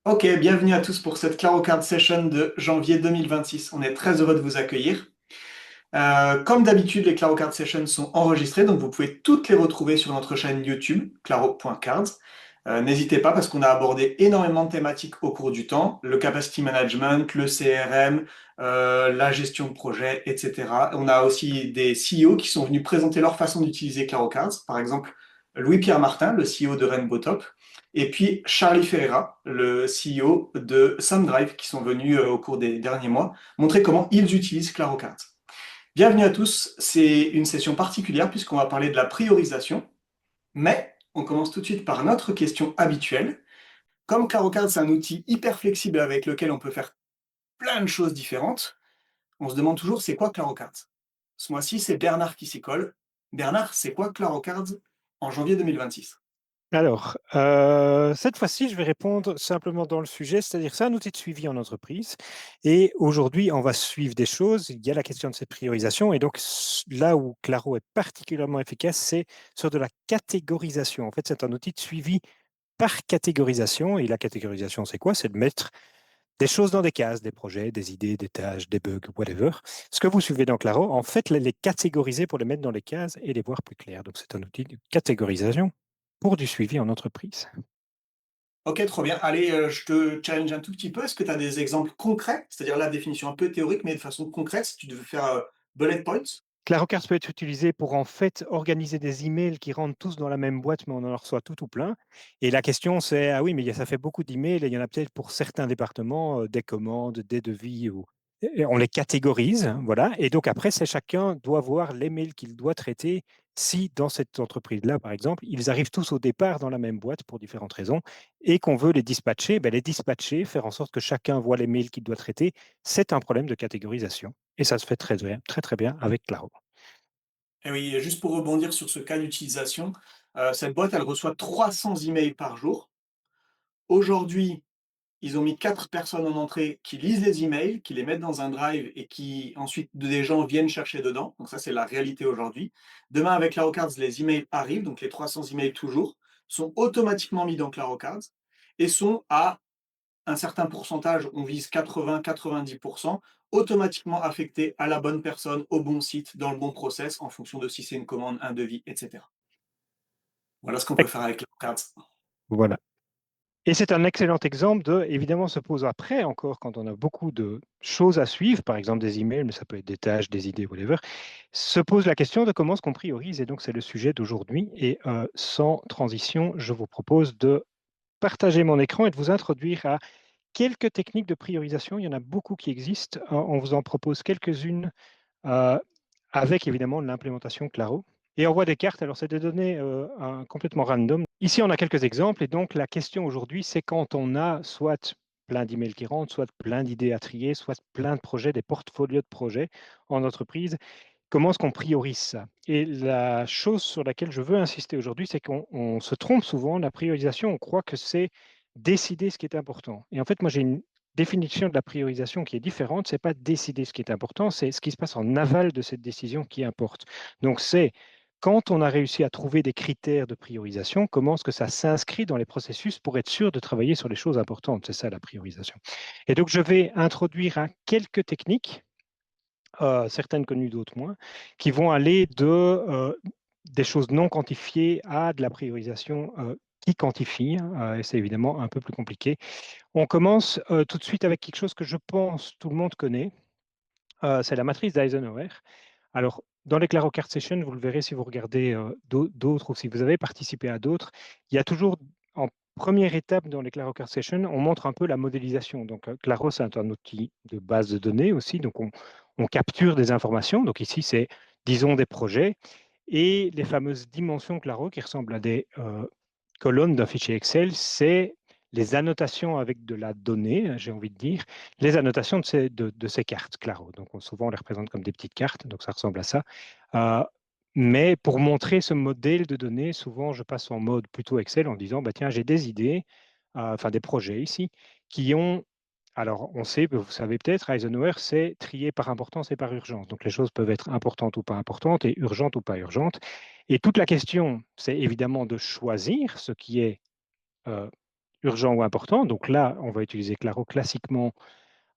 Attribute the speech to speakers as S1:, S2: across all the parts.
S1: Ok, bienvenue à tous pour cette Claro Card Session de janvier 2026. On est très heureux de vous accueillir. Comme d'habitude, les Claro Card Sessions sont enregistrées, donc vous pouvez toutes les retrouver sur notre chaîne YouTube, claro.cards. N'hésitez pas parce qu'on a abordé énormément de thématiques au cours du temps, le capacity management, le CRM, la gestion de projet, etc. On a aussi des CEO qui sont venus présenter leur façon d'utiliser Claro Cards, par exemple Louis-Pierre Martin, le CEO de Rainbow Top, et puis Charlie Ferreira, le CEO de SumDrive, qui sont venus au cours des derniers mois montrer comment ils utilisent Claro Cards. Bienvenue à tous, c'est une session particulière puisqu'on va parler de la priorisation, mais on commence tout de suite par notre question habituelle. Comme ClaroCard, c'est un outil hyper flexible avec lequel on peut faire plein de choses différentes, on se demande toujours c'est quoi ClaroCard. Ce mois-ci, c'est Bernard qui s'y colle. Bernard, c'est quoi ClaroCard en janvier 2026?
S2: Alors, cette fois-ci, je vais répondre simplement dans le sujet, c'est-à-dire c'est un outil de suivi en entreprise. Et aujourd'hui, on va suivre des choses. Il y a la question de cette priorisation. Et donc, là où Claro est particulièrement efficace, c'est sur de la catégorisation. En fait, c'est un outil de suivi par catégorisation. Et la catégorisation, c'est quoi? C'est de mettre des choses dans des cases, des projets, des idées, des tâches, des bugs, whatever. Ce que vous suivez dans Claro, en fait, les catégoriser pour les mettre dans les cases et les voir plus clairs. Donc, c'est un outil de catégorisation pour du suivi en entreprise.
S1: Ok, trop bien. Allez, je te challenge un tout petit peu. Est-ce que tu as des exemples concrets, c'est-à-dire la définition un peu théorique, mais de façon concrète, si tu devais faire bullet points?
S2: Clarocards peut être utilisé pour en fait organiser des emails qui rentrent tous dans la même boîte, mais on en reçoit tout ou plein. Et la question c'est, ah oui, mais ça fait beaucoup d'emails et il y en a peut-être pour certains départements, des commandes, des devis, et on les catégorise, voilà. Et donc après, c'est chacun doit voir les mails qu'il doit traiter. Si dans cette entreprise-là, par exemple, ils arrivent tous au départ dans la même boîte pour différentes raisons et qu'on veut les dispatcher, faire en sorte que chacun voit les mails qu'il doit traiter, c'est un problème de catégorisation. Et ça se fait très bien, très très bien avec Claro.
S1: Et oui, et juste pour rebondir sur ce cas d'utilisation, cette boîte, elle reçoit 300 emails par jour. Aujourd'hui, ils ont mis 4 personnes en entrée qui lisent les emails, qui les mettent dans un drive et qui ensuite des gens viennent chercher dedans. Donc ça, c'est la réalité aujourd'hui. Demain, avec Clarocards, les emails arrivent, donc les 300 emails toujours, sont automatiquement mis dans Clarocards et sont à un certain pourcentage, on vise 80-90%, automatiquement affectés à la bonne personne, au bon site, dans le bon process, en fonction de si c'est une commande, un devis, etc. Voilà ce qu'on peut faire avec Clarocards.
S2: Voilà. Et c'est un excellent exemple de, évidemment, se pose après encore, quand on a beaucoup de choses à suivre, par exemple des emails, mais ça peut être des tâches, des idées, whatever, se pose la question de comment est-ce qu'on priorise. Et donc, c'est le sujet d'aujourd'hui. Et sans transition, je vous propose de partager mon écran et de vous introduire à quelques techniques de priorisation. Il y en a beaucoup qui existent. On vous en propose quelques-unes euh, avec évidemment l'implémentation Claro. Et on voit des cartes, alors c'est des données complètement random. Ici, on a quelques exemples, et donc la question aujourd'hui, c'est quand on a soit plein d'emails qui rentrent, soit plein d'idées à trier, soit plein de projets, des portfolios de projets en entreprise, comment est-ce qu'on priorise ça? Et la chose sur laquelle je veux insister aujourd'hui, c'est qu'on se trompe souvent. La priorisation, on croit que c'est décider ce qui est important. Et en fait, moi, j'ai une définition de la priorisation qui est différente. C'est pas décider ce qui est important, c'est ce qui se passe en aval de cette décision qui importe. Donc, c'est quand on a réussi à trouver des critères de priorisation, comment est-ce que ça s'inscrit dans les processus pour être sûr de travailler sur les choses importantes? C'est ça la priorisation. Et donc, je vais introduire quelques techniques, certaines connues, d'autres moins, qui vont aller de des choses non quantifiées à de la priorisation qui quantifie, et c'est évidemment un peu plus compliqué. On commence tout de suite avec quelque chose que je pense tout le monde connaît, c'est la matrice d'Eisenhower. Alors, dans les Claro Card Sessions, vous le verrez si vous regardez d'autres ou si vous avez participé à d'autres, il y a toujours en première étape dans les Claro Card Sessions, on montre un peu la modélisation. Donc, Claro, c'est un outil de base de données aussi. Donc, on capture des informations. Donc, ici, c'est, disons, des projets. Et les fameuses dimensions Claro qui ressemblent à des colonnes d'un fichier Excel, c'est les annotations avec de la donnée, j'ai envie de dire, les annotations de ces cartes Claro. Donc, souvent, on les représente comme des petites cartes, donc ça ressemble à ça. Euh, mais pour montrer ce modèle de données, souvent, je passe en mode plutôt Excel en disant, bah, tiens, j'ai des idées, enfin des projets ici, qui ont... Alors, on sait, vous savez peut-être, Eisenhower, c'est trier par importance et par urgence. Donc, les choses peuvent être importantes ou pas importantes et urgentes ou pas urgentes. Et toute la question, c'est évidemment de choisir ce qui est euh, urgent ou important. Donc là, on va utiliser Claro classiquement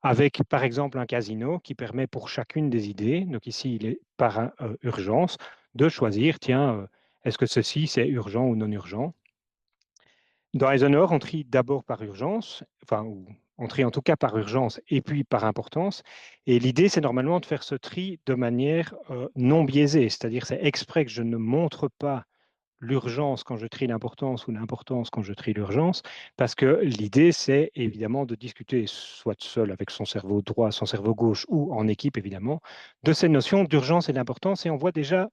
S2: avec, par exemple, un casino qui permet pour chacune des idées, donc ici, il est par urgence, de choisir, tiens, est-ce que ceci, c'est urgent ou non urgent. Dans Eisenhower, on trie d'abord par urgence, enfin, ou on trie en tout cas par urgence et puis par importance. Et l'idée, c'est normalement de faire ce tri de manière non biaisée, c'est-à-dire c'est exprès que je ne montre pas l'urgence quand je trie l'importance ou l'importance quand je trie l'urgence, parce que l'idée, c'est évidemment de discuter, soit seul avec son cerveau droit, son cerveau gauche, ou en équipe, évidemment, de ces notions d'urgence et d'importance. Et on voit déjà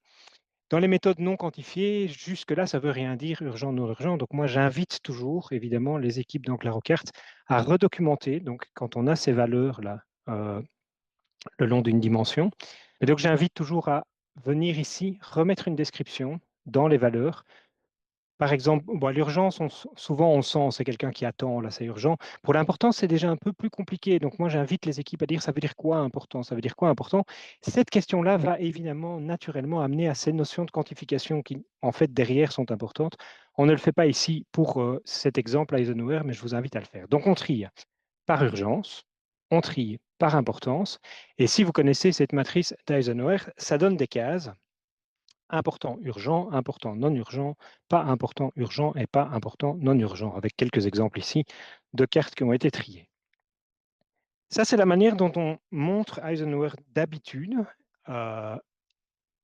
S2: dans les méthodes non quantifiées, jusque-là, ça ne veut rien dire urgent, non urgent. Donc moi, j'invite toujours, évidemment, les équipes dans Clarocart à redocumenter, donc quand on a ces valeurs-là, le long d'une dimension. Et donc j'invite toujours à venir ici, remettre une description dans les valeurs. Par exemple, bon, l'urgence, souvent on sent, c'est quelqu'un qui attend, là c'est urgent. Pour l'important, c'est déjà un peu plus compliqué. Donc moi, j'invite les équipes à dire, ça veut dire quoi important? Ça veut dire quoi important? Cette question-là va évidemment, naturellement, amener à ces notions de quantification qui, en fait, derrière sont importantes. On ne le fait pas ici pour cet exemple à Eisenhower, mais je vous invite à le faire. Donc on trie par urgence, on trie par importance. Et si vous connaissez cette matrice d'Eisenhower, ça donne des cases important, urgent, important, non urgent, pas important, urgent et pas important, non urgent, avec quelques exemples ici de cartes qui ont été triées. Ça, c'est la manière dont on montre Eisenhower d'habitude. Euh,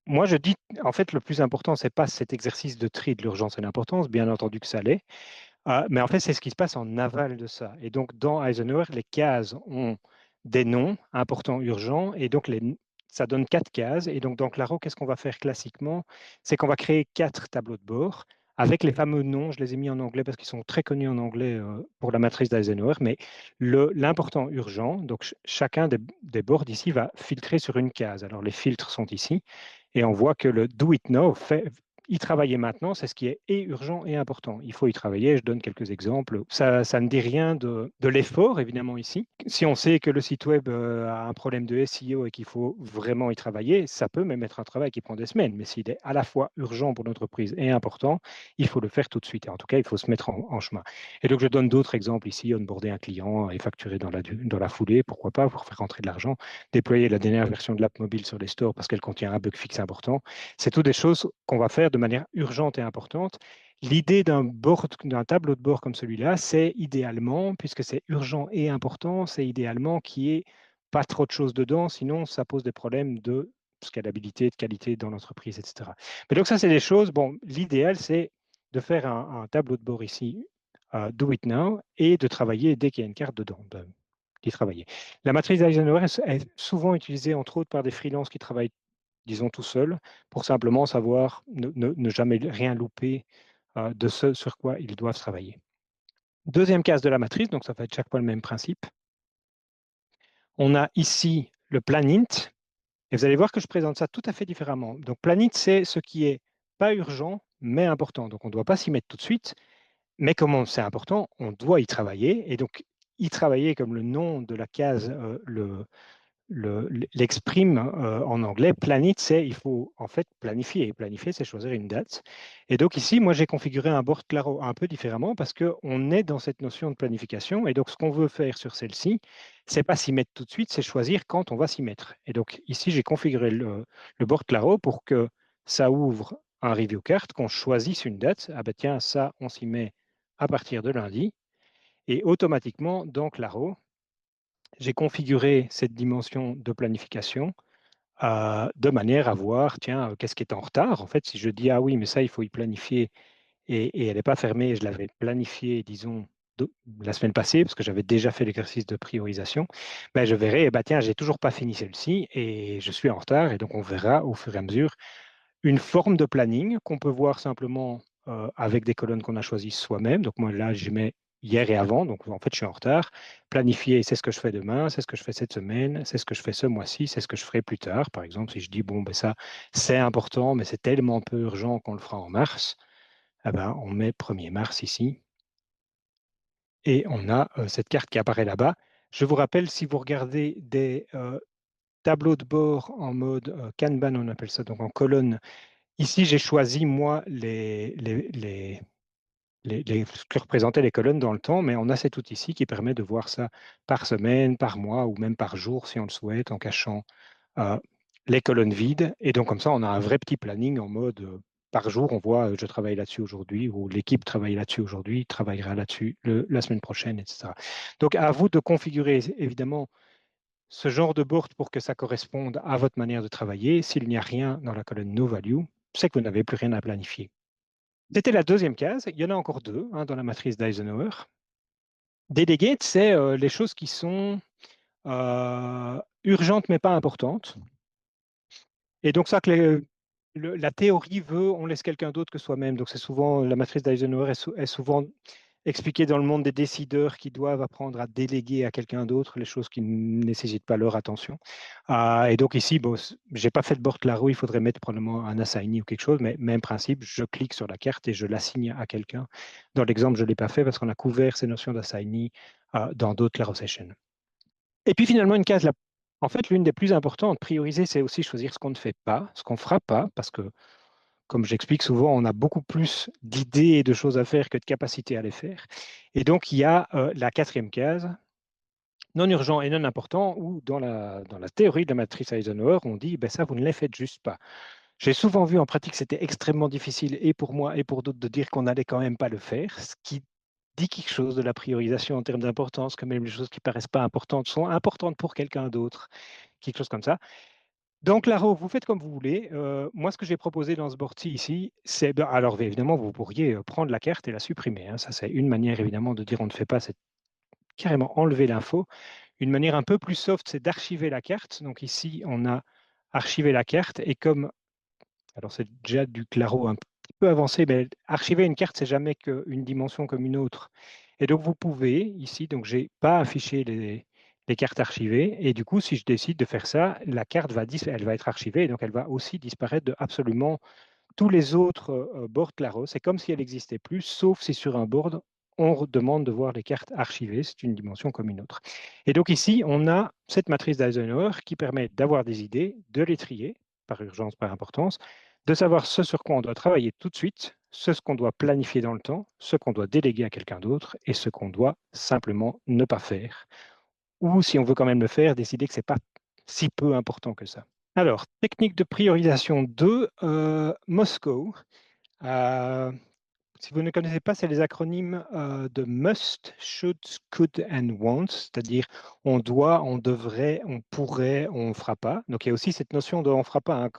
S2: Moi, je dis, en fait, le plus important, c'est pas cet exercice de tri de l'urgence et l'importance, bien entendu que ça l'est, mais en fait, c'est ce qui se passe en aval de ça. Et donc, dans Eisenhower, les cases ont des noms importants, urgents, et donc ça donne 4 cases. Et donc, dans Claro, qu'est-ce qu'on va faire classiquement? C'est qu'on va créer 4 tableaux de bord avec les fameux noms. Je les ai mis en anglais parce qu'ils sont très connus en anglais pour la matrice d'Eisenhower. Mais l'important urgent, donc chacun des bords ici va filtrer sur une case. Alors, les filtres sont ici. Et on voit que le do it now fait y travailler maintenant, c'est ce qui est et urgent et important. Il faut y travailler. Je donne quelques exemples. Ça ne dit rien de l'effort, évidemment, ici. Si on sait que le site web a un problème de SEO et qu'il faut vraiment y travailler, ça peut même être un travail qui prend des semaines. Mais s'il est à la fois urgent pour l'entreprise et important, il faut le faire tout de suite. Et en tout cas, il faut se mettre en chemin. Et donc, je donne d'autres exemples ici. Onboarder un client et facturer dans la foulée, pourquoi pas, pour faire rentrer de l'argent. Déployer la dernière version de l'app mobile sur les stores parce qu'elle contient un bug fixe important. C'est toutes des choses qu'on va faire de manière urgente et importante. L'idée d'un tableau de bord comme celui-là, c'est idéalement, puisque c'est urgent et important, c'est idéalement qu'il n'y ait pas trop de choses dedans, sinon ça pose des problèmes de scalabilité, de qualité dans l'entreprise, etc. Mais donc ça, c'est des choses, bon, l'idéal, c'est de faire un tableau de bord ici, do it now, et de travailler dès qu'il y a une carte dedans, d'y travailler. La matrice d'Eisenhower est souvent utilisée, entre autres, par des freelances qui travaillent disons tout seul, pour simplement savoir ne jamais rien louper de ce sur quoi ils doivent travailler. Deuxième case de la matrice, donc ça va être chaque fois le même principe. On a ici le plan int, et vous allez voir que je présente ça tout à fait différemment. Donc plan int, c'est ce qui est pas urgent, mais important. Donc on ne doit pas s'y mettre tout de suite, mais comme c'est important, on doit y travailler. Et donc y travailler, comme le nom de la case l'exprime en anglais. Planit, c'est il faut en fait planifier. Et planifier, c'est choisir une date. Et donc ici, moi, j'ai configuré un board Claro un peu différemment parce qu'on est dans cette notion de planification. Et donc, ce qu'on veut faire sur celle-ci, c'est pas s'y mettre tout de suite, c'est choisir quand on va s'y mettre. Et donc ici, j'ai configuré le board Claro pour que ça ouvre un review card, qu'on choisisse une date. Ah ben tiens, ça, on s'y met à partir de lundi. Et automatiquement, dans Claro, j'ai configuré cette dimension de planification de manière à voir, tiens, qu'est-ce qui est en retard? En fait, si je dis, ah oui, mais ça, il faut y planifier et elle n'est pas fermée, je l'avais planifié, disons, la semaine passée, parce que j'avais déjà fait l'exercice de priorisation, ben, je verrai, eh ben, tiens, j'ai toujours pas fini celle-ci et je suis en retard. Et donc, on verra au fur et à mesure une forme de planning qu'on peut voir simplement avec des colonnes qu'on a choisies soi-même. Donc moi, là, je mets hier et avant, donc en fait, je suis en retard. Planifier, c'est ce que je fais demain, c'est ce que je fais cette semaine, c'est ce que je fais ce mois-ci, c'est ce que je ferai plus tard. Par exemple, si je dis, bon, ben ça, c'est important, mais c'est tellement peu urgent qu'on le fera en mars, eh ben, on met 1er mars ici et on a cette carte qui apparaît là-bas. Je vous rappelle, si vous regardez des tableaux de bord en mode Kanban, on appelle ça, donc en colonne. Ici, j'ai choisi, moi, ce que représentaient les colonnes dans le temps, mais on a cet outil-ci qui permet de voir ça par semaine, par mois ou même par jour si on le souhaite, en cachant euh, les colonnes vides. Et donc comme ça, on a un vrai petit planning en mode par jour, on voit je travaille là-dessus aujourd'hui ou l'équipe travaille là-dessus aujourd'hui, travaillera là-dessus la semaine prochaine, etc. Donc à vous de configurer évidemment ce genre de board pour que ça corresponde à votre manière de travailler. S'il n'y a rien dans la colonne No Value, c'est que vous n'avez plus rien à planifier. C'était la deuxième case. Il y en a encore deux dans la matrice d'Eisenhower. Delegate, c'est les choses qui sont urgentes mais pas importantes. Et donc ça, la théorie veut, on laisse quelqu'un d'autre que soi-même. Donc c'est souvent, la matrice d'Eisenhower est souvent expliquée dans le monde des décideurs qui doivent apprendre à déléguer à quelqu'un d'autre les choses qui ne nécessitent pas leur attention. Et donc ici, bon, j'ai pas fait de bord Claro, il faudrait mettre probablement un assignee ou quelque chose, mais même principe, je clique sur la carte et je l'assigne à quelqu'un. Dans l'exemple, je ne l'ai pas fait parce qu'on a couvert ces notions d'assignee dans d'autres Claro Sessions. Et puis finalement, une case, en fait, l'une des plus importantes, prioriser, c'est aussi choisir ce qu'on ne fait pas, ce qu'on ne fera pas, parce que, comme j'explique souvent, on a beaucoup plus d'idées et de choses à faire que de capacité à les faire. Et donc, il y a la quatrième case, non urgent et non important, où dans la théorie de la matrice Eisenhower, on dit, ben ça, vous ne les faites juste pas. J'ai souvent vu en pratique, c'était extrêmement difficile, et pour moi et pour d'autres, de dire qu'on n'allait quand même pas le faire, ce qui dit quelque chose de la priorisation en termes d'importance, que même les choses qui paraissent pas importantes sont importantes pour quelqu'un d'autre, quelque chose comme ça. Donc, Laro, vous faites comme vous voulez. Moi, ce que j'ai proposé dans ce board ici, c'est, alors évidemment, vous pourriez prendre la carte et la supprimer, hein. Ça, c'est une manière évidemment de dire on ne fait pas, c'est carrément enlever l'info. Une manière un peu plus soft, c'est d'archiver la carte. Donc ici, on a archivé la carte et comme, alors c'est déjà du Claro un petit peu avancé, mais archiver une carte, c'est jamais qu'une dimension comme une autre. Et donc vous pouvez ici, donc j'ai pas affiché les cartes archivées, et du coup, si je décide de faire ça, la carte elle va être archivée, et donc elle va aussi disparaître de absolument tous les autres boards Claro. C'est comme si elle n'existait plus, sauf si sur un board, on demande de voir les cartes archivées. C'est une dimension comme une autre. Et donc ici, on a cette matrice d'Eisenhower qui permet d'avoir des idées, de les trier par urgence, par importance, de savoir ce sur quoi on doit travailler tout de suite, ce qu'on doit planifier dans le temps, ce qu'on doit déléguer à quelqu'un d'autre et ce qu'on doit simplement ne pas faire. Ou si on veut quand même le faire, décider que ce n'est pas si peu important que ça. Alors, technique de priorisation 2, Moscow. Euh, si vous ne connaissez pas, c'est les acronymes de must, should, could and won't, c'est-à-dire on doit, on devrait, on pourrait, on ne fera pas. Donc il y a aussi cette notion de on ne fera pas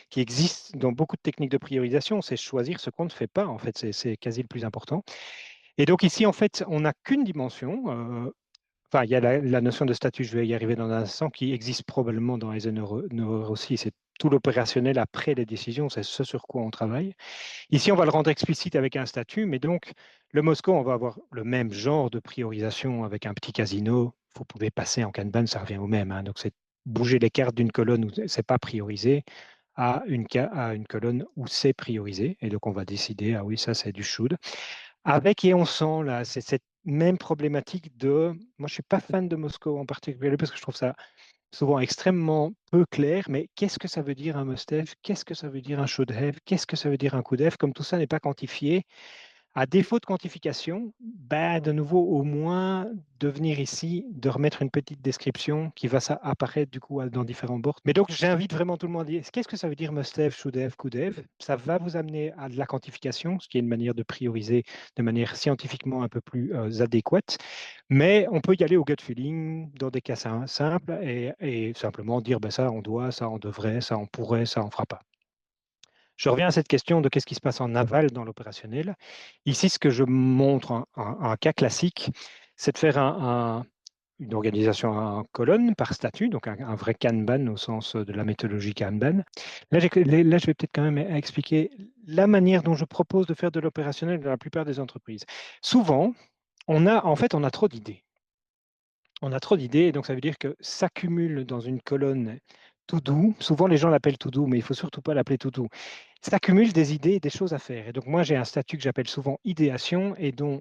S2: qui existe dans beaucoup de techniques de priorisation, c'est choisir ce qu'on ne fait pas, en fait, c'est quasi le plus important. Et donc ici, en fait, on n'a qu'une dimension. Enfin, il y a la notion de statut, je vais y arriver dans un instant, qui existe probablement dans Eisenhower aussi. C'est tout l'opérationnel après les décisions, c'est ce sur quoi on travaille. Ici, on va le rendre explicite avec un statut, mais donc le Moscow, on va avoir le même genre de priorisation avec un petit casino. Vous pouvez passer en Kanban, ça revient au même, hein. Donc, c'est bouger les cartes d'une colonne où c'est pas priorisé à une colonne où c'est priorisé. Et donc, on va décider, ah oui, ça, c'est du should. Avec, et on sent là, c'est cette même problématique de. Moi, je suis pas fan de Moscow en particulier parce que je trouve ça souvent extrêmement peu clair, mais qu'est-ce que ça veut dire un must-have? Qu'est-ce que ça veut dire un should-have? Qu'est-ce que ça veut dire un could-have? Comme tout ça n'est pas quantifié, à défaut de quantification, bah, de nouveau, au moins de venir ici, de remettre une petite description qui va apparaître du coup dans différents boards. Mais donc, j'invite vraiment tout le monde à dire qu'est-ce que ça veut dire must-have, should-have, could-have? Ça va vous amener à de la quantification, ce qui est une manière de prioriser de manière scientifiquement un peu plus adéquate. Mais on peut y aller au gut feeling dans des cas simples et simplement dire ben, ça, on doit, ça, on devrait, ça, on pourrait, ça, on fera pas. Je reviens à cette question de qu'est-ce qui se passe en aval dans l'opérationnel. Ici, ce que je montre, un cas classique, c'est de faire une organisation en colonne par statut, donc un vrai Kanban au sens de la méthodologie Kanban. Là, je vais peut-être quand même expliquer la manière dont je propose de faire de l'opérationnel dans la plupart des entreprises. Souvent, on a trop d'idées. On a trop d'idées, et donc ça veut dire que s'accumule dans une colonne to do. Souvent, les gens l'appellent to do, mais il ne faut surtout pas l'appeler to do. S'accumulent des idées et des choses à faire. Et donc, moi, j'ai un statut que j'appelle souvent idéation et dont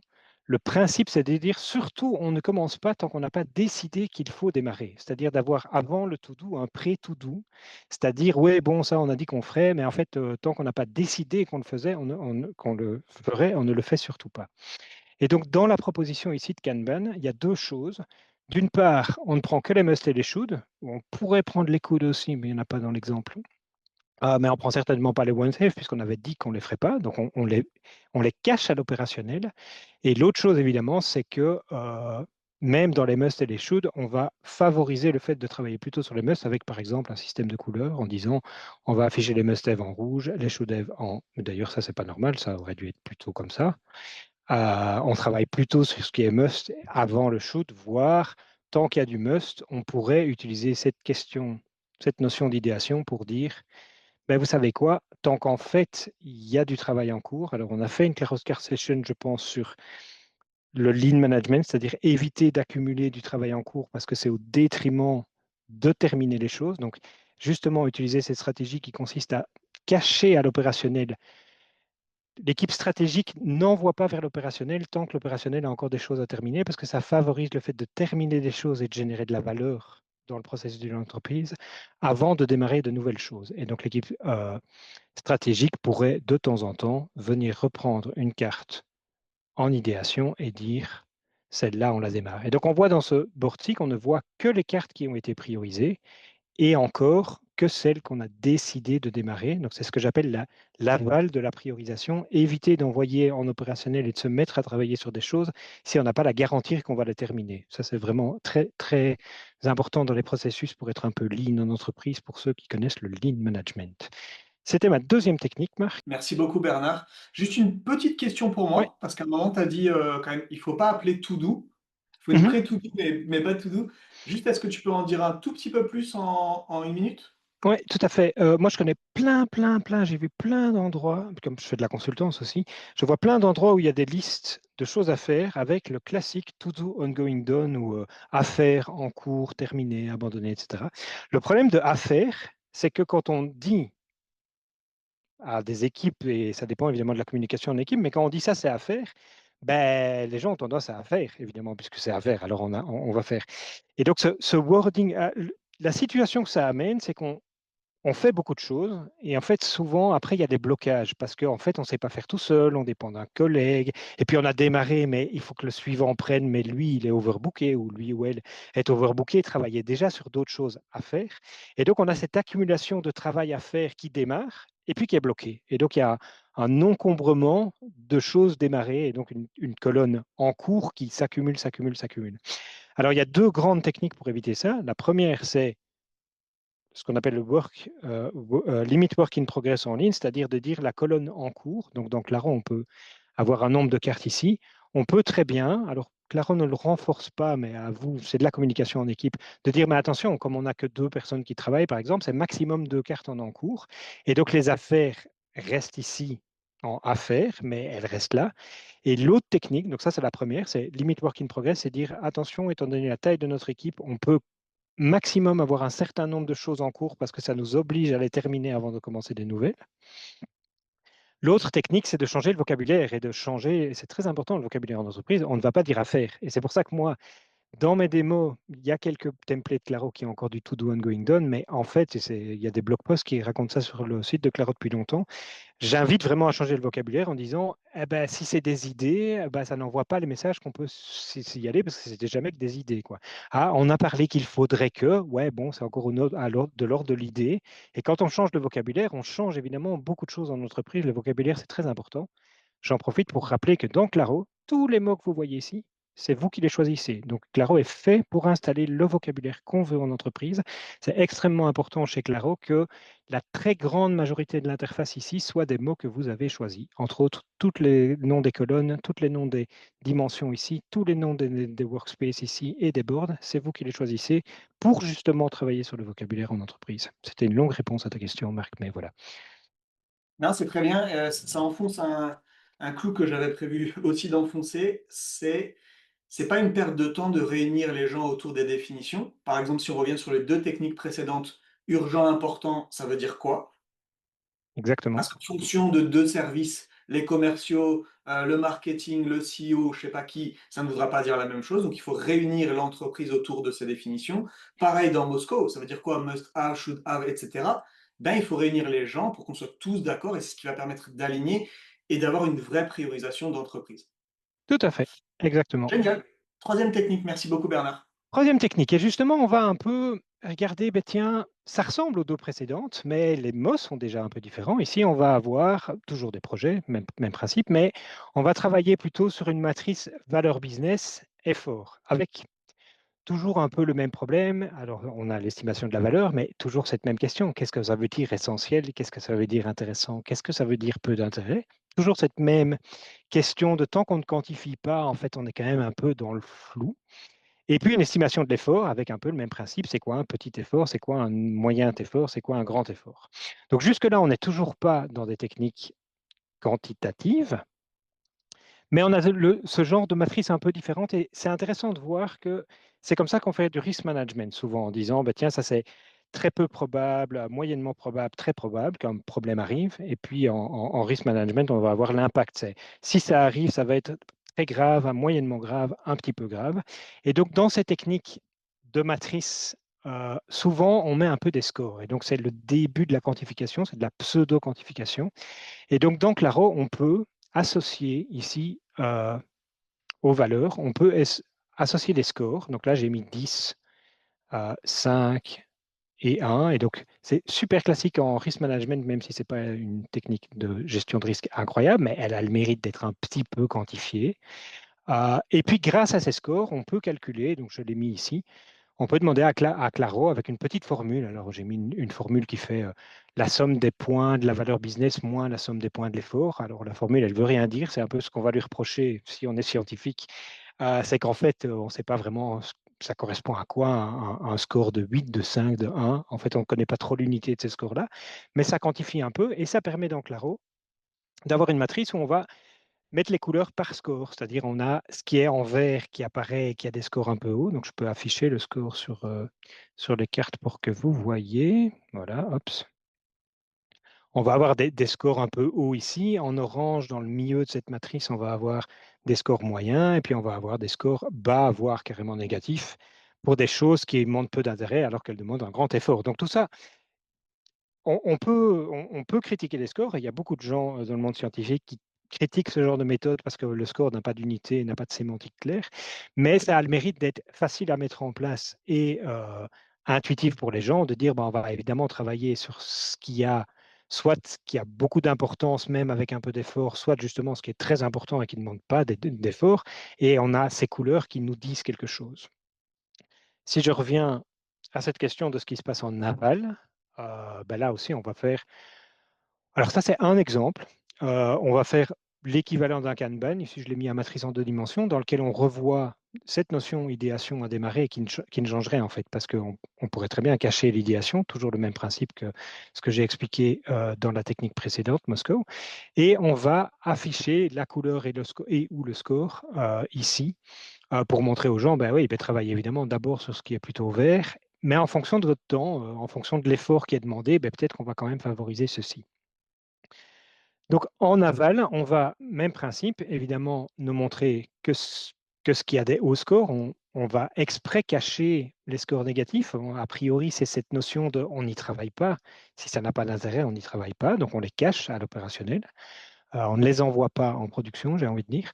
S2: le principe, c'est de dire surtout, on ne commence pas tant qu'on n'a pas décidé qu'il faut démarrer. C'est-à-dire d'avoir avant le to-do un pré-to-do. C'est-à-dire, oui, bon, ça, on a dit qu'on ferait, mais en fait, tant qu'on n'a pas décidé qu'on le faisait, qu'on le ferait, on ne le fait surtout pas. Et donc, dans la proposition ici de Kanban, il y a deux choses. D'une part, on ne prend que les must et les should. On pourrait prendre les could aussi, mais il n'y en a pas dans l'exemple. Mais on ne prend certainement pas les one safe puisqu'on avait dit qu'on ne les ferait pas. Donc, on les cache à l'opérationnel. Et l'autre chose, évidemment, c'est que même dans les must et les should, on va favoriser le fait de travailler plutôt sur les must avec, par exemple, un système de couleurs en disant on va afficher les must have en rouge, les should have en. D'ailleurs, ça, c'est pas normal. Ça aurait dû être plutôt comme ça. On travaille plutôt sur ce qui est must avant le should, voire tant qu'il y a du must, on pourrait utiliser cette question, cette notion d'idéation pour dire ben, vous savez quoi, tant qu'en fait, il y a du travail en cours. Alors, on a fait une Oscar session, je pense, sur le lean management, c'est-à-dire éviter d'accumuler du travail en cours parce que c'est au détriment de terminer les choses. Donc, justement, utiliser cette stratégie qui consiste à cacher à l'opérationnel. L'équipe stratégique n'envoie pas vers l'opérationnel tant que l'opérationnel a encore des choses à terminer parce que ça favorise le fait de terminer des choses et de générer de la valeur dans le processus de l'entreprise avant de démarrer de nouvelles choses. Et donc, l'équipe stratégique pourrait de temps en temps venir reprendre une carte en idéation et dire celle-là, on la démarre. Et donc, on voit dans ce board qu'on ne voit que les cartes qui ont été priorisées et encore que celles qu'on a décidé de démarrer. Donc, c'est ce que j'appelle l'aval de la priorisation. Éviter d'envoyer en opérationnel et de se mettre à travailler sur des choses si on n'a pas la garantie qu'on va les terminer. Ça, c'est vraiment très, très important dans les processus pour être un peu lean en entreprise, pour ceux qui connaissent le lean management. C'était ma deuxième technique, Marc.
S1: Merci beaucoup, Bernard. Juste une petite question pour
S2: Oui.
S1: moi, parce qu'à un moment, tu as dit quand même, il faut pas appeler to do. Il faut une
S2: Mhm.
S1: pré-to-do, mais pas to-do. Juste, est-ce que tu peux en dire un tout petit peu plus en une minute?
S2: Oui, tout à fait. Moi, je connais plein, j'ai vu plein d'endroits, comme je fais de la consultance aussi, je vois plein d'endroits où il y a des listes de choses à faire avec le classique to do, ongoing done ou à faire, en cours, terminé, abandonné, etc. Le problème de à faire, c'est que quand on dit à des équipes, et ça dépend évidemment de la communication en équipe, mais quand on dit ça, c'est à faire, ben, les gens ont tendance à faire, évidemment, puisque c'est à faire, alors on va faire. Et donc, ce wording, la situation que ça amène, c'est qu'on fait beaucoup de choses et en fait, souvent, après, il y a des blocages parce qu'en fait, on ne sait pas faire tout seul, on dépend d'un collègue. Et puis, on a démarré, mais il faut que le suivant prenne, mais lui, il est overbooké ou lui ou elle est overbooké, travaillait déjà sur d'autres choses à faire. Et donc, on a cette accumulation de travail à faire qui démarre et puis qui est bloquée. Et donc, il y a un encombrement de choses démarrées et donc une colonne en cours qui s'accumule. Alors, il y a deux grandes techniques pour éviter ça. La première, c'est ce qu'on appelle le limit work in progress en ligne, c'est-à-dire de dire la colonne en cours. Donc, dans Claro, on peut avoir un nombre de cartes ici. On peut très bien, alors Claro ne le renforce pas, mais à vous, c'est de la communication en équipe, de dire, mais attention, comme on n'a que deux personnes qui travaillent, par exemple, c'est maximum deux cartes en cours. Et donc, les affaires restent ici en affaires, mais elles restent là. Et l'autre technique, donc ça c'est la première, c'est limit work in progress, c'est dire, attention, étant donné la taille de notre équipe, on peut maximum avoir un certain nombre de choses en cours parce que ça nous oblige à les terminer avant de commencer des nouvelles. L'autre technique, c'est de changer le vocabulaire et de changer, c'est très important le vocabulaire en entreprise, on ne va pas dire à faire. Et c'est pour ça que moi, dans mes démos, il y a quelques templates Claro qui ont encore du to do ongoing done, mais en fait, il y a des blog posts qui racontent ça sur le site de Claro depuis longtemps. J'invite vraiment à changer le vocabulaire en disant, eh ben, si c'est des idées, eh ben, ça n'envoie pas les messages qu'on peut s'y aller parce que c'était jamais que des idées, quoi. Ah, on a parlé qu'il faudrait que, ouais, bon, c'est encore de l'ordre de l'idée. Et quand on change le vocabulaire, on change évidemment beaucoup de choses en entreprise. Le vocabulaire, c'est très important. J'en profite pour rappeler que dans Claro, tous les mots que vous voyez ici, c'est vous qui les choisissez. Donc, Claro est fait pour installer le vocabulaire qu'on veut en entreprise. C'est extrêmement important chez Claro que la très grande majorité de l'interface ici soit des mots que vous avez choisis. Entre autres, tous les noms des colonnes, tous les noms des dimensions ici, tous les noms des workspaces ici et des boards, c'est vous qui les choisissez pour justement travailler sur le vocabulaire en entreprise. C'était une longue réponse à ta question, Marc, mais voilà.
S1: Non, c'est très bien. Ça enfonce un clou que j'avais prévu aussi d'enfoncer. C'est pas une perte de temps de réunir les gens autour des définitions. Par exemple, si on revient sur les deux techniques précédentes, urgent, important, ça veut dire quoi?
S2: Exactement.
S1: Parce qu'en fonction de deux services, les commerciaux le marketing, le CEO, je sais pas qui, ça ne voudra pas dire la même chose. Donc, il faut réunir l'entreprise autour de ces définitions. Pareil dans Moscow, ça veut dire quoi? Must have, should have, etc. Ben, il faut réunir les gens pour qu'on soit tous d'accord et c'est ce qui va permettre d'aligner et d'avoir une vraie priorisation d'entreprise.
S2: Tout à fait, exactement.
S1: Génial. Troisième technique. Merci beaucoup, Bernard.
S2: Troisième technique, et justement, on va un peu regarder, ben tiens, ça ressemble aux deux précédentes, mais les mots sont déjà un peu différents. Ici, on va avoir toujours des projets, même principe, mais on va travailler plutôt sur une matrice valeur business effort, avec toujours un peu le même problème. Alors, on a l'estimation de la valeur, mais toujours cette même question. Qu'est-ce que ça veut dire essentiel? Qu'est-ce que ça veut dire intéressant? Qu'est-ce que ça veut dire peu d'intérêt? Toujours cette même question de tant qu'on ne quantifie pas, en fait, on est quand même un peu dans le flou. Et puis une estimation de l'effort avec un peu le même principe. C'est quoi un petit effort? C'est quoi un moyen effort? C'est quoi un grand effort? Donc jusque-là, on n'est toujours pas dans des techniques quantitatives, mais on a ce genre de matrice un peu différente et c'est intéressant de voir que c'est comme ça qu'on fait du risk management, souvent en disant, bah, tiens, ça c'est très peu probable, moyennement probable, très probable qu'un problème arrive. Et puis en risk management, on va avoir l'impact. Si ça arrive, ça va être très grave, moyennement grave, un petit peu grave. Et donc dans ces techniques de matrice, souvent on met un peu des scores. Et donc c'est le début de la quantification, c'est de la pseudo-quantification. Et donc, dans Claro, on peut associer ici aux valeurs, on peut associer des scores. Donc là, j'ai mis 10, 5 et 1. Et donc, c'est super classique en risk management, même si ce n'est pas une technique de gestion de risque incroyable, mais elle a le mérite d'être un petit peu quantifiée. Et puis, grâce à ces scores, on peut calculer, donc je l'ai mis ici, on peut demander à Claro avec une petite formule. Alors, j'ai mis une formule qui fait la somme des points de la valeur business moins la somme des points de l'effort. Alors, la formule, elle ne veut rien dire. C'est un peu ce qu'on va lui reprocher si on est scientifique. C'est qu'en fait, on ne sait pas vraiment ça correspond à quoi un score de 8, de 5, de 1. En fait, on ne connaît pas trop l'unité de ces scores-là, mais ça quantifie un peu et ça permet dans Claro d'avoir une matrice où on va mettre les couleurs par score, c'est-à-dire on a ce qui est en vert qui apparaît et qui a des scores un peu hauts. Donc je peux afficher le score sur les cartes pour que vous voyez. Voilà, hop. On va avoir des scores un peu hauts ici. En orange, dans le milieu de cette matrice, on va avoir des scores moyens et puis on va avoir des scores bas, voire carrément négatifs, pour des choses qui demandent peu d'intérêt alors qu'elles demandent un grand effort. Donc tout ça, on peut critiquer les scores, et il y a beaucoup de gens dans le monde scientifique qui critiquent ce genre de méthode parce que le score n'a pas d'unité, n'a pas de sémantique claire, mais ça a le mérite d'être facile à mettre en place et intuitif pour les gens, de dire ben, on va évidemment travailler sur ce qui a, soit ce qui a beaucoup d'importance même avec un peu d'effort, soit justement ce qui est très important et qui ne demande pas d'effort, et on a ces couleurs qui nous disent quelque chose. Si je reviens à cette question de ce qui se passe en aval, ben là aussi, on va faire. Alors ça, c'est un exemple. On va faire l'équivalent d'un Kanban. Ici, je l'ai mis à matrice en deux dimensions, dans lequel on revoit cette notion idéation à démarrer qui ne changerait en fait, parce qu'on pourrait très bien cacher l'idéation, toujours le même principe que ce que j'ai expliqué dans la technique précédente, Moscow. Et on va afficher la couleur et ou le score ici pour montrer aux gens, ben oui, travailler évidemment d'abord sur ce qui est plutôt vert, mais en fonction de votre temps, en fonction de l'effort qui est demandé, ben, peut-être qu'on va quand même favoriser ceci. Donc en aval, on va, même principe, évidemment, nous montrer que ce qui a des hauts scores, on va exprès cacher les scores négatifs. A priori, c'est cette notion de on n'y travaille pas. Si ça n'a pas d'intérêt, on n'y travaille pas. Donc on les cache à l'opérationnel. On ne les envoie pas en production, j'ai envie de dire.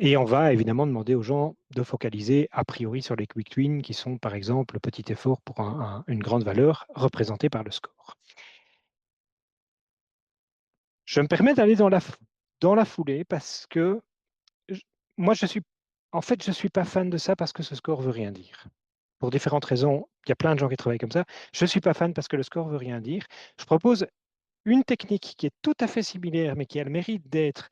S2: Et on va évidemment demander aux gens de focaliser a priori sur les quick wins, qui sont par exemple le petit effort pour une grande valeur représentée par le score. Je me permets d'aller dans la foulée parce que je- moi, en fait, je ne suis pas fan de ça parce que ce score veut rien dire. Pour différentes raisons, il y a plein de gens qui travaillent comme ça. Je ne suis pas fan parce que le score veut rien dire. Je propose une technique qui est tout à fait similaire, mais qui a le mérite d'être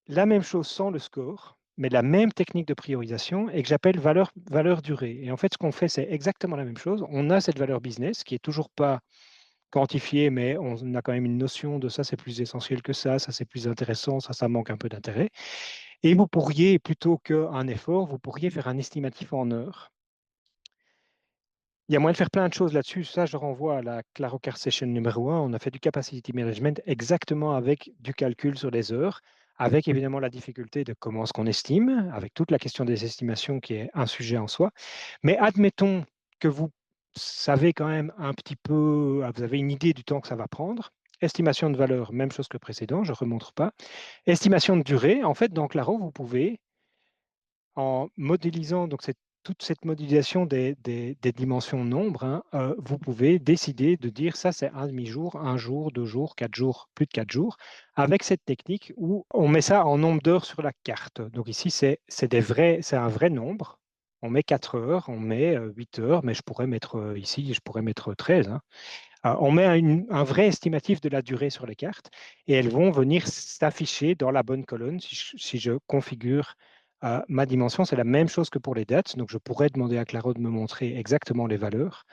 S2: la même chose sans le score, mais la même technique de priorisation et que j'appelle valeur durée. Et en fait, ce qu'on fait, c'est exactement la même chose. On a cette valeur business qui est toujours pas quantifiée, mais on a quand même une notion de ça, c'est plus essentiel que ça c'est plus intéressant, ça manque un peu d'intérêt. Et vous pourriez, plutôt qu'un effort, vous pourriez faire un estimatif en heures. Il y a moyen de faire plein de choses là-dessus. Ça, je renvoie à la Claro Car Session numéro 1. On a fait du capacity management exactement avec du calcul sur les heures. avec évidemment la difficulté de comment est-ce qu'on estime, avec toute la question des estimations qui est un sujet en soi. Mais admettons que vous savez quand même un petit peu, vous avez une idée du temps que ça va prendre. Estimation de valeur, même chose que le précédent, je ne remonte pas. Estimation de durée, en fait, dans Claro, vous pouvez, en modélisant donc toute cette modélisation des dimensions nombres, hein, vous pouvez décider de dire ça c'est un demi-jour, un jour, 2 jours, 4 jours, plus de 4 jours, avec cette technique où on met ça en nombre d'heures sur la carte. Donc ici c'est un vrai nombre. On met 4 heures, on met 8 heures, mais je pourrais mettre ici, je pourrais mettre 13, hein. On met un vrai estimatif de la durée sur les cartes et elles vont venir s'afficher dans la bonne colonne si je configure ma dimension. C'est la même chose que pour les dates. Donc, je pourrais demander à Claro de me montrer exactement les valeurs.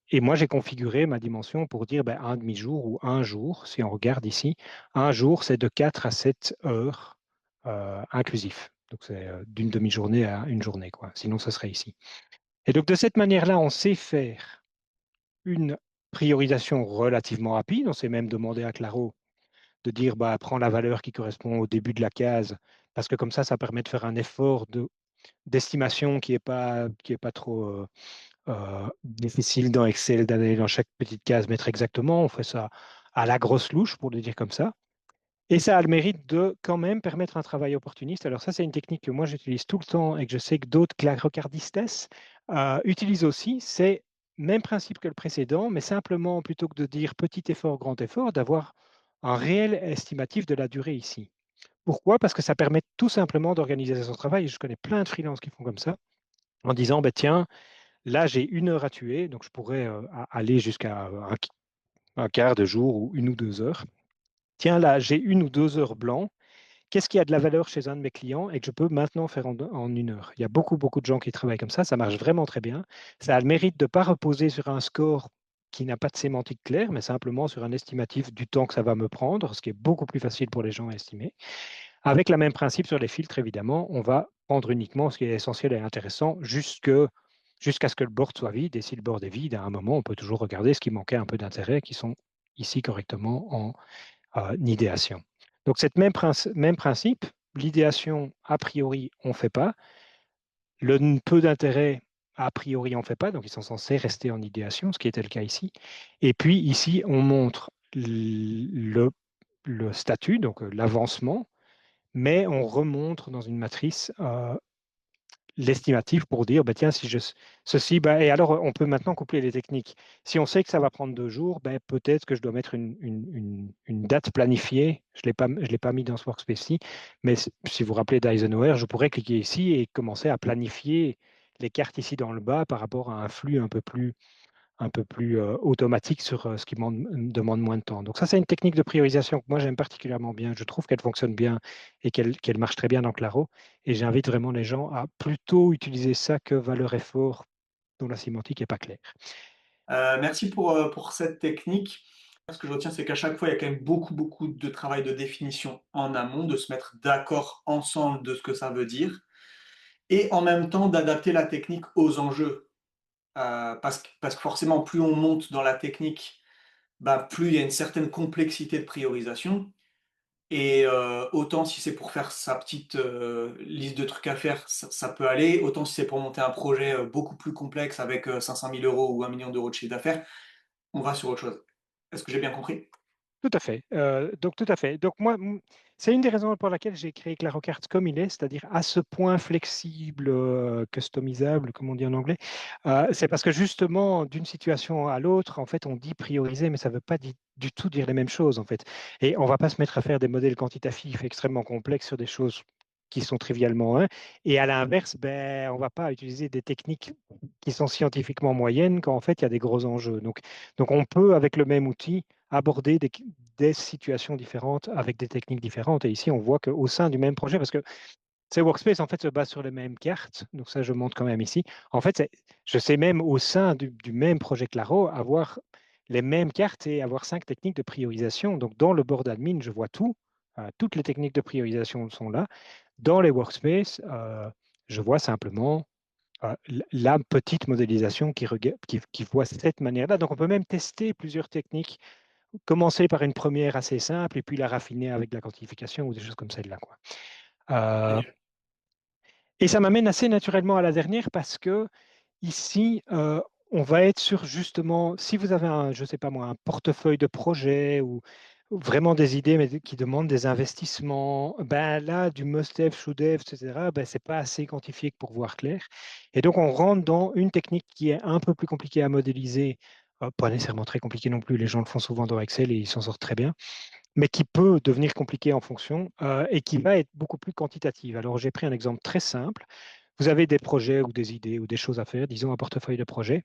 S2: Et moi, j'ai configuré ma dimension pour dire ben, un demi-jour ou un jour. Si on regarde ici, un jour, c'est de 4 à 7 heures inclusif. Donc, c'est d'une demi-journée à une journée, quoi. Sinon, ce serait ici. Et donc, de cette manière-là, on sait faire une priorisation relativement rapide. On s'est même demandé à Claro de dire bah, prends la valeur qui correspond au début de la case, parce que comme ça permet de faire un effort d'estimation qui est pas trop difficile dans Excel, d'aller dans chaque petite case, mettre exactement. On fait ça à la grosse louche, pour le dire comme ça. Et ça a le mérite de quand même permettre un travail opportuniste. Alors ça, c'est une technique que moi j'utilise tout le temps et que je sais que d'autres clarocardistes utilisent aussi. C'est même principe que le précédent, mais simplement, plutôt que de dire petit effort, grand effort, d'avoir un réel estimatif de la durée ici. Pourquoi? Parce que ça permet tout simplement d'organiser son travail. Je connais plein de freelances qui font comme ça, en disant, bah, tiens, là j'ai 1 heure à tuer, donc je pourrais aller jusqu'à un quart de jour ou 1 ou 2 heures. Tiens, là j'ai 1 ou 2 heures blanc. Qu'est-ce qui a de la valeur chez un de mes clients et que je peux maintenant faire en 1 heure? Il y a beaucoup, beaucoup de gens qui travaillent comme ça marche vraiment très bien. Ça a le mérite de ne pas reposer sur un score qui n'a pas de sémantique claire, mais simplement sur un estimatif du temps que ça va me prendre, ce qui est beaucoup plus facile pour les gens à estimer. Avec le même principe sur les filtres, évidemment, on va prendre uniquement ce qui est essentiel et intéressant jusqu'à ce que le board soit vide. Et si le board est vide, à un moment, on peut toujours regarder ce qui manquait un peu d'intérêt, qui sont ici correctement en idéation. Donc, cette même principe, l'idéation, a priori, on ne fait pas. Le peu d'intérêt, a priori, on ne fait pas. Donc, ils sont censés rester en idéation, ce qui était le cas ici. Et puis, ici, on montre le statut, donc l'avancement, mais on remontre dans une matrice l'estimatif pour dire, bah, tiens, si je ceci, bah, et alors on peut maintenant coupler les techniques. Si on sait que ça va prendre 2 jours, bah, peut-être que je dois mettre une date planifiée. Je ne l'ai pas mis dans ce workspace-ci, mais si vous vous rappelez d'Eisenhower, je pourrais cliquer ici et commencer à planifier les cartes ici dans le bas par rapport à un flux un peu plus automatique sur ce qui demande moins de temps. Donc ça, c'est une technique de priorisation que moi, j'aime particulièrement bien. Je trouve qu'elle fonctionne bien et qu'elle marche très bien dans Claro. Et j'invite vraiment les gens à plutôt utiliser ça que valeur-effort dont la sémantique n'est pas claire.
S1: Merci pour cette technique. Ce que je retiens, c'est qu'à chaque fois, il y a quand même beaucoup, beaucoup de travail de définition en amont, de se mettre d'accord ensemble de ce que ça veut dire, et en même temps d'adapter la technique aux enjeux. Parce que forcément, plus on monte dans la technique, bah, plus il y a une certaine complexité de priorisation. Et autant si c'est pour faire sa petite liste de trucs à faire, ça peut aller. Autant si c'est pour monter un projet beaucoup plus complexe avec 500 000 euros ou 1 million d'euros de chiffre d'affaires, on va sur autre chose. Est-ce que j'ai bien compris?
S2: Tout à fait. Donc, tout à fait. Donc, moi, c'est une des raisons pour laquelle j'ai créé ClaroCards comme il est, c'est-à-dire à ce point flexible, customisable, comme on dit en anglais. C'est parce que justement, d'une situation à l'autre, en fait, on dit prioriser, mais ça ne veut pas du tout dire les mêmes choses, en fait. Et on ne va pas se mettre à faire des modèles quantitatifs extrêmement complexes sur des choses qui sont trivialement un. Et à l'inverse, ben, on ne va pas utiliser des techniques qui sont scientifiquement moyennes quand en fait il y a des gros enjeux. Donc on peut, avec le même outil, aborder des situations différentes avec des techniques différentes. Et ici, on voit qu'au sein du même projet, parce que ces workspaces en fait se basent sur les mêmes cartes, donc ça je montre quand même ici. En fait, je sais même au sein du même projet Claro avoir les mêmes cartes et avoir 5 techniques de priorisation. Donc dans le board admin, je vois tout. Toutes les techniques de priorisation sont là. Dans les workspaces, je vois simplement la petite modélisation qui voit cette manière-là. Donc, on peut même tester plusieurs techniques commencer par une première assez simple et puis la raffiner avec la quantification ou des choses comme celle-là, quoi. Euh,
S1: Génial.
S2: et ça m'amène assez naturellement à la dernière parce que ici, on va être sur justement, si vous avez un, je sais pas moi, un portefeuille de projets ou vraiment des idées mais qui demandent des investissements, ben là, du must-have, should-have, etc., ben, c'est pas assez quantifié pour voir clair. Et donc, on rentre dans une technique qui est un peu plus compliquée à modéliser, pas nécessairement très compliquée non plus, les gens le font souvent dans Excel et ils s'en sortent très bien, mais qui peut devenir compliquée en fonction et qui va être beaucoup plus quantitative. Alors, j'ai pris un exemple très simple. Vous avez des projets ou des idées ou des choses à faire, disons un portefeuille de projets,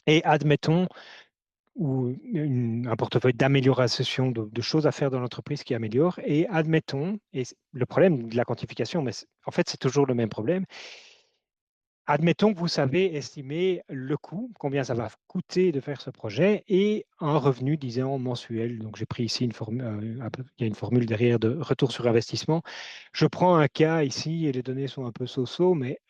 S2: et admettons, ou un portefeuille d'amélioration de choses à faire dans l'entreprise qui améliore, et admettons, et le problème de la quantification, mais en fait c'est toujours le même problème, admettons que vous savez estimer le coût, combien ça va coûter de faire ce projet, et un revenu, disons, mensuel. Donc, j'ai pris ici une formule, il y a une formule derrière de retour sur investissement. Je prends un cas ici, et les données sont un peu so-so, mais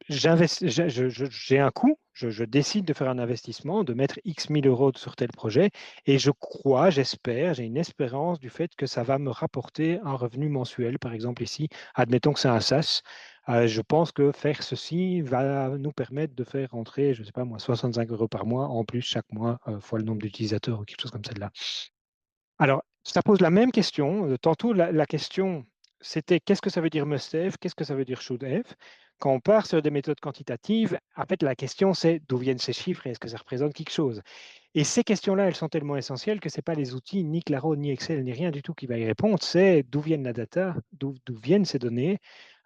S2: j'ai un coût, je décide de faire un investissement, de mettre X 1000 euros sur tel projet, et je crois, j'espère, j'ai une espérance du fait que ça va me rapporter un revenu mensuel. Par exemple, ici, admettons que c'est un SaaS. Je pense que faire ceci va nous permettre de faire rentrer, je ne sais pas moi, 65 euros par mois en plus chaque mois, fois le nombre d'utilisateurs ou quelque chose comme celle-là. Alors, ça pose la même question. Tantôt, la question, c'était qu'est-ce que ça veut dire must have, qu'est-ce que ça veut dire should have. Quand on part sur des méthodes quantitatives, en fait, la question, c'est d'où viennent ces chiffres et est-ce que ça représente quelque chose. Et ces questions-là, elles sont tellement essentielles que ce n'est pas les outils, ni Claro, ni Excel, ni rien du tout qui va y répondre. C'est d'où viennent la data, d'où viennent ces données.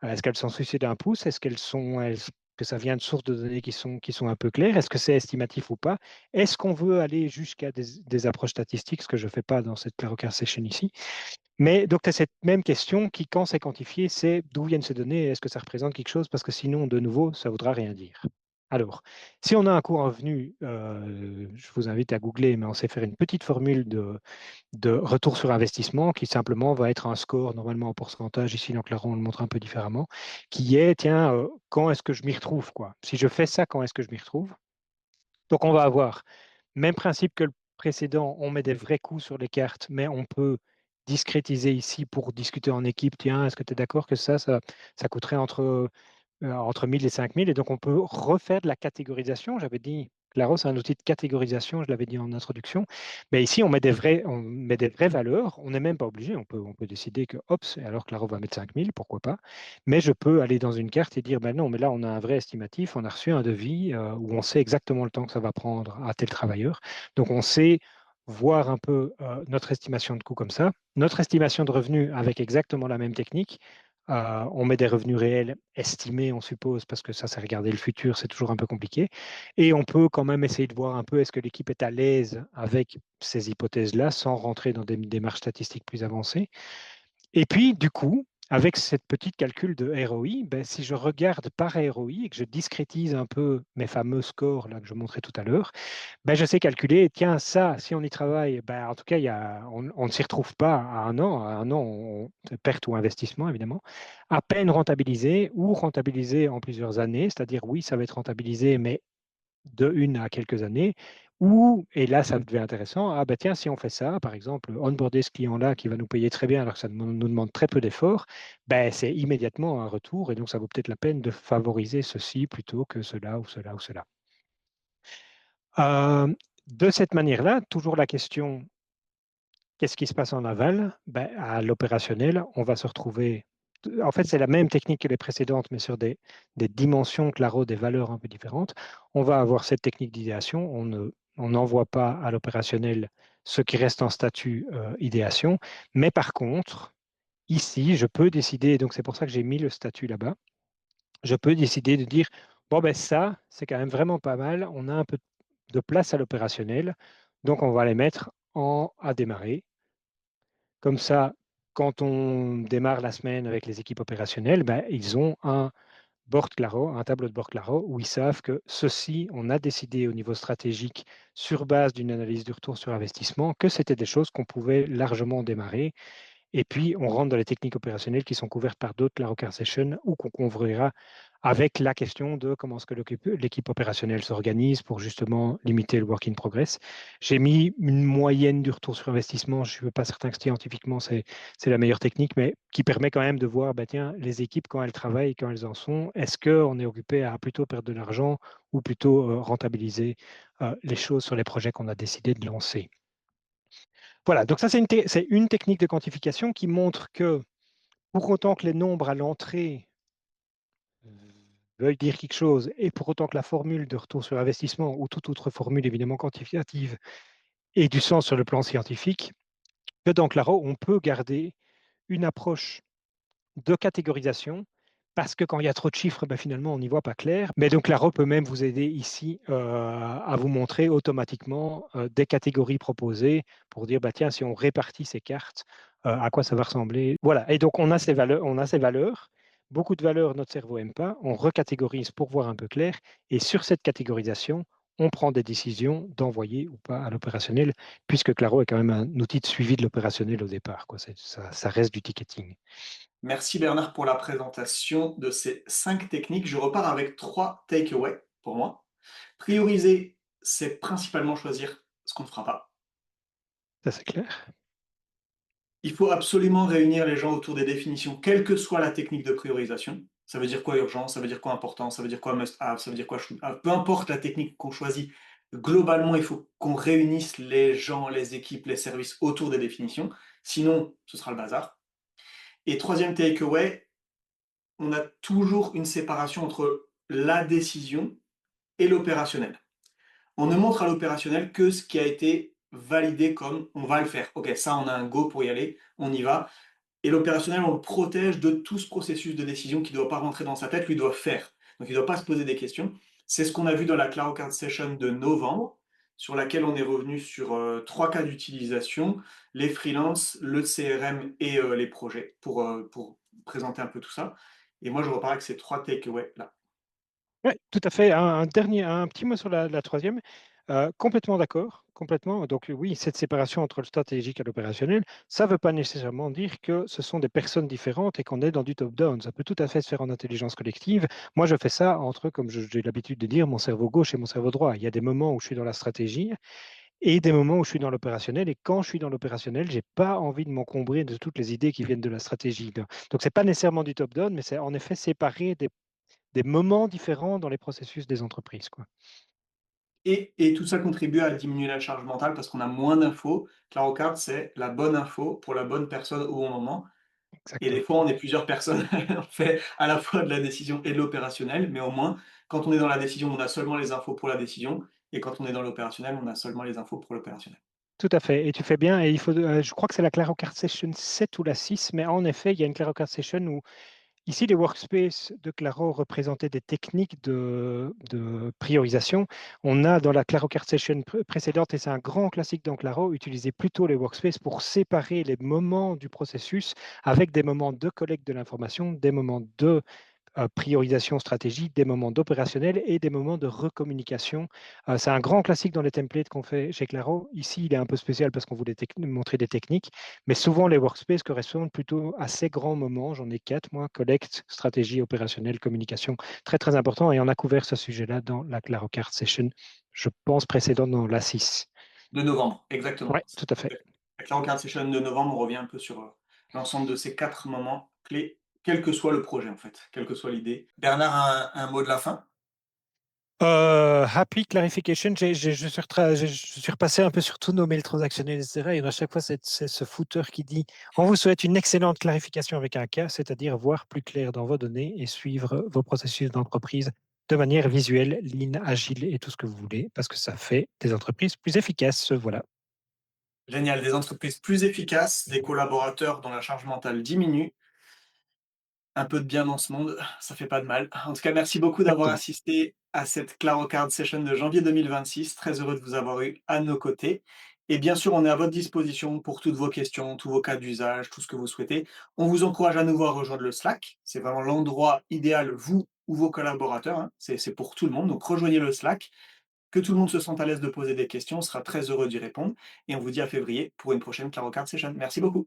S2: Est-ce qu'elles sont souciées d'un pouce? Est-ce qu'elles sont, que ça vient de sources de données qui sont un peu claires? Est-ce que c'est estimatif ou pas? Est-ce qu'on veut aller jusqu'à des approches statistiques, ce que je ne fais pas dans cette Claro session ici? Mais donc, tu as cette même question qui, quand c'est quantifié, c'est d'où viennent ces données et est-ce que ça représente quelque chose? Parce que sinon, de nouveau, ça ne voudra rien dire. Alors, si on a un coût revenu, je vous invite à googler, mais on sait faire une petite formule de retour sur investissement qui simplement va être un score, normalement en pourcentage, ici dans Claron on le montre un peu différemment, qui est, tiens, quand est-ce que je m'y retrouve, quoi? Si je fais ça, quand est-ce que je m'y retrouve? Donc, on va avoir même principe que le précédent, on met des vrais coûts sur les cartes, mais on peut discrétiser ici pour discuter en équipe. Tiens, est-ce que tu es d'accord que ça coûterait entre 1000 et 5000. Et donc, on peut refaire de la catégorisation. J'avais dit, Claro, c'est un outil de catégorisation, je l'avais dit en introduction. Mais ici, on met des vraies valeurs. On n'est même pas obligé. On peut décider que, hop, alors Claro va mettre 5000, pourquoi pas. Mais je peux aller dans une carte et dire, ben non, mais là, on a un vrai estimatif. On a reçu un devis où on sait exactement le temps que ça va prendre à tel travailleur. Donc, on sait voir un peu notre estimation de coût comme ça, notre estimation de revenus avec exactement la même technique. On met des revenus réels estimés, on suppose, parce que ça, c'est regarder le futur, c'est toujours un peu compliqué. Et on peut quand même essayer de voir un peu est-ce que l'équipe est à l'aise avec ces hypothèses-là, sans rentrer dans des démarches statistiques plus avancées. Et puis, du coup, avec cette petite calcul de ROI, ben, si je regarde par ROI et que je discrétise un peu mes fameux scores là, que je montrais tout à l'heure, ben, je sais calculer, tiens, ça, si on y travaille, ben, en tout cas, on ne s'y retrouve pas à un an, perte ou investissement, évidemment, à peine rentabilisé ou rentabilisé en plusieurs années, c'est-à-dire, oui, ça va être rentabilisé, mais de une à quelques années, ou, et là, ça devient intéressant, ah ben tiens, si on fait ça, par exemple, onboarder ce client-là qui va nous payer très bien alors que ça nous demande très peu d'efforts, ben, c'est immédiatement un retour, et donc ça vaut peut-être la peine de favoriser ceci plutôt que cela ou cela ou cela. Euh, de cette manière-là, toujours la question, qu'est-ce qui se passe en aval? Ben, à l'opérationnel, on va se retrouver. En fait, c'est la même technique que les précédentes, mais sur des dimensions claro, des valeurs un peu différentes. On va avoir cette technique d'idéation. On n'envoie pas à l'opérationnel ce qui reste en statut idéation. Mais par contre, ici, je peux décider, donc c'est pour ça que j'ai mis le statut là-bas, je peux décider de dire, bon, ben ça, c'est quand même vraiment pas mal. On a un peu de place à l'opérationnel. Donc, on va les mettre à démarrer. Comme ça, quand on démarre la semaine avec les équipes opérationnelles, ben, ils ont un board Claro, un tableau de bord Claro, où ils savent que ceci, on a décidé au niveau stratégique, sur base d'une analyse du retour sur investissement, que c'était des choses qu'on pouvait largement démarrer. Et puis, on rentre dans les techniques opérationnelles qui sont couvertes par d'autres Claro Car Session ou qu'on couvrira avec la question de comment est-ce que l'équipe opérationnelle s'organise pour justement limiter le work in progress. J'ai mis une moyenne du retour sur investissement. Je ne suis pas certain que scientifiquement c'est la meilleure technique, mais qui permet quand même de voir, bah, tiens, les équipes, quand elles travaillent, quand elles en sont, est-ce qu'on est occupé à plutôt perdre de l'argent ou plutôt rentabiliser les choses sur les projets qu'on a décidé de lancer. Voilà, donc ça c'est une technique de quantification qui montre que pour autant que les nombres à l'entrée veuille dire quelque chose, et pour autant que la formule de retour sur investissement ou toute autre formule évidemment quantificative ait du sens sur le plan scientifique, que dans Claro, on peut garder une approche de catégorisation parce que quand il y a trop de chiffres, ben finalement, on n'y voit pas clair. Mais donc, Claro peut même vous aider ici à vous montrer automatiquement des catégories proposées pour dire, bah, tiens, si on répartit ces cartes, à quoi ça va ressembler. Voilà, et donc on a ces valeurs. Beaucoup de valeurs, notre cerveau n'aime pas. On recatégorise pour voir un peu clair. Et sur cette catégorisation, on prend des décisions d'envoyer ou pas à l'opérationnel, puisque Claro est quand même un outil de suivi de l'opérationnel au départ. Quoi. Ça reste du ticketing.
S1: Merci Bernard pour la présentation de ces 5 techniques. Je repars avec 3 takeaways pour moi. Prioriser, c'est principalement choisir ce qu'on ne fera pas.
S2: Ça, c'est clair.
S1: Il faut absolument réunir les gens autour des définitions, quelle que soit la technique de priorisation. Ça veut dire quoi urgence, ça veut dire quoi important, ça veut dire quoi must have, ça veut dire quoi should have. Peu importe la technique qu'on choisit, globalement, il faut qu'on réunisse les gens, les équipes, les services autour des définitions. Sinon, ce sera le bazar. Et troisième takeaway, on a toujours une séparation entre la décision et l'opérationnel. On ne montre à l'opérationnel que ce qui a été validé comme on va le faire. Ok, ça, on a un go pour y aller, on y va. Et l'opérationnel, on le protège de tout ce processus de décision qui ne doit pas rentrer dans sa tête, lui doit faire. Donc il ne doit pas se poser des questions. C'est ce qu'on a vu dans la Claro Card Session de novembre, sur laquelle on est revenu sur 3 cas d'utilisation, les freelances, le CRM et les projets, pour présenter un peu tout ça. Et moi, je repars avec ces 3 takeaways là.
S2: Oui, tout à fait. Un petit mot sur la troisième. Complètement d'accord, complètement. Donc oui, cette séparation entre le stratégique et l'opérationnel, ça ne veut pas nécessairement dire que ce sont des personnes différentes et qu'on est dans du top-down. Ça peut tout à fait se faire en intelligence collective. Moi, je fais ça entre, comme j'ai l'habitude de dire, mon cerveau gauche et mon cerveau droit. Il y a des moments où je suis dans la stratégie et des moments où je suis dans l'opérationnel. Et quand je suis dans l'opérationnel, je n'ai pas envie de m'encombrer de toutes les idées qui viennent de la stratégie. Donc, ce n'est pas nécessairement du top-down, mais c'est en effet séparé des moments différents dans les processus des entreprises, quoi.
S1: Et tout ça contribue à diminuer la charge mentale parce qu'on a moins d'infos. Clarocard, c'est la bonne info pour la bonne personne au bon moment. Et des
S2: Exactement.
S1: fois, on est plusieurs personnes, on fait à la fois de la décision et de l'opérationnel, mais au moins, quand on est dans la décision, on a seulement les infos pour la décision, et quand on est dans l'opérationnel, on a seulement les infos pour l'opérationnel.
S2: Tout à fait. Et tu fais bien. Et il faut, je crois que c'est la Clarocard Session 7 ou la 6, mais en effet, il y a une Clarocard Session où ici, les workspaces de Claro représentaient des techniques de priorisation. On a dans la Clarocard Session précédente, et c'est un grand classique dans Claro, utilisé plutôt les workspaces pour séparer les moments du processus avec des moments de collecte de l'information, des moments de priorisation stratégique, des moments d'opérationnel et des moments de recommunication. C'est un grand classique dans les templates qu'on fait chez Claro. Ici, il est un peu spécial parce qu'on voulait montrer des techniques, mais souvent les workspaces correspondent plutôt à ces grands moments. J'en ai 4, moi, collecte, stratégie, opérationnelle, communication, très très important. Et on a couvert ce sujet-là dans la Claro Card Session, je pense précédente dans la 6.
S1: De novembre,
S2: Oui,
S1: exactement.
S2: tout à fait.
S1: Avec la Clarocard Session de novembre, on revient un peu sur l'ensemble de ces 4 moments clés, quel que soit le projet, en fait, quelle que soit l'idée. Bernard, un mot de la fin?
S2: Happy clarification, je suis repassé un peu sur tous nos mails transactionnels, etc. Et à chaque fois, c'est ce footer qui dit on vous souhaite une excellente clarification avec un cas, c'est-à-dire voir plus clair dans vos données et suivre vos processus d'entreprise de manière visuelle, lean, agile et tout ce que vous voulez, parce que ça fait des entreprises plus efficaces. Voilà.
S1: Génial, des entreprises plus efficaces, des collaborateurs dont la charge mentale diminue. Un peu de bien dans ce monde, ça fait pas de mal. En tout cas, merci beaucoup d'avoir
S2: Exactement.
S1: assisté à cette Clarocard Session de janvier 2026. Très heureux de vous avoir eu à nos côtés. Et bien sûr, on est à votre disposition pour toutes vos questions, tous vos cas d'usage, tout ce que vous souhaitez. On vous encourage à nouveau à rejoindre le Slack. C'est vraiment l'endroit idéal, vous ou vos collaborateurs, hein. C'est pour tout le monde. Donc rejoignez le Slack. Que tout le monde se sente à l'aise de poser des questions. On sera très heureux d'y répondre. Et on vous dit à février pour une prochaine Clarocard Session. Merci beaucoup.